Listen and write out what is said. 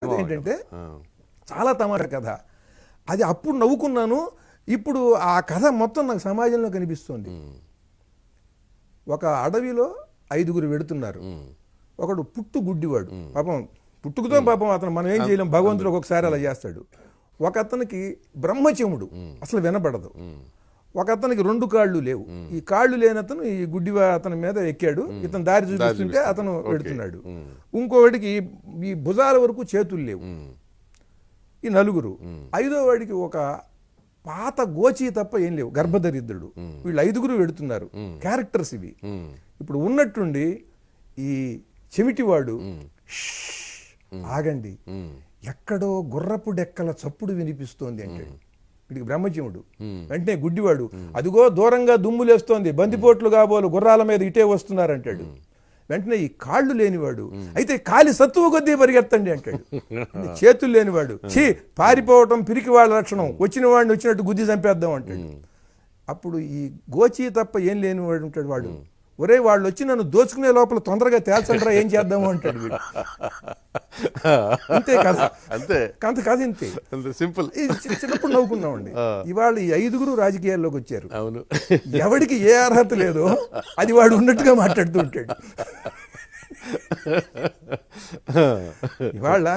కథ ఏంటంటే చాలా తమాషా కథ. అది అప్పుడు నవ్వుకున్నాను. ఇప్పుడు ఆ కథ మొత్తం నాకు సమాజంలో కనిపిస్తుంది. ఒక అడవిలో 5గురు వెడుతున్నారు. ఒకడు పుట్టు గుడ్డివాడు, పాపం పుట్టుకుతో పాపం అతను మనం ఏం చేయలేం, భగవంతుడు ఒక్కొక్కసారి అలా చేస్తాడు. ఒక అతనికి బ్రహ్మచముడు, అసలు వినపడదు. ఒక అతనికి 2 కాళ్ళు లేవు. ఈ కాళ్ళు లేని అతను ఈ గుడ్డి అతని మీద ఎక్కాడు. ఇతను దారి చూపిస్తుంటే అతను వెడుతున్నాడు. ఇంకోవాడికి ఈ భుజాల వరకు చేతులు లేవు. ఈ 4. 5వ వాడికి ఒక పాత గోచి తప్ప ఏం లేవు, గర్భదరిద్రుడు. వీళ్ళు 5గురు వెడుతున్నారు. క్యారెక్టర్స్ ఇవి. ఇప్పుడు ఉన్నట్టుండి ఈ చెమిటివాడు ఆగండి, ఎక్కడో గుర్రపు డెక్కల చప్పుడు వినిపిస్తోంది అంటాడు. వీడికి బ్రహ్మచముడు. వెంటనే గుడ్డివాడు, అదిగో దూరంగా దుమ్ములేస్తోంది, బందిపోట్లు కాబోలు గుర్రాల మీద ఇటే వస్తున్నారంటాడు. వెంటనే ఈ కాళ్ళు లేనివాడు, అయితే కాలి సత్తువ కొద్దీ పరిగెత్తండి అంటాడు. చేతులు లేనివాడు, ఛీ పారిపోవటం పిరికి వాళ్ళ లక్షణం, వచ్చిన వాడిని వచ్చినట్టు గుద్ది చంపేద్దాం అంటాడు. అప్పుడు ఈ గోచి తప్ప ఏం లేనివాడు ఉంటాడు వాడు, ఒరే వాళ్ళు వచ్చి నన్ను దోచుకునే లోపల తొందరగా తేల్చండ్రా ఏం చేద్దాము అంటాడు వీడు. అంతే కథ, అంతే కథ, ఇంతే సింపుల్. చిన్నప్పుడు నవ్వుకున్నామండి. ఇవాళ ఈ 5గురు రాజకీయాల్లోకి వచ్చారు. అవును, ఎవడికి ఏ అర్హత లేదో అది వాడు ఉన్నట్టుగా మాట్లాడుతూ ఉంటాడు. ఇవాళ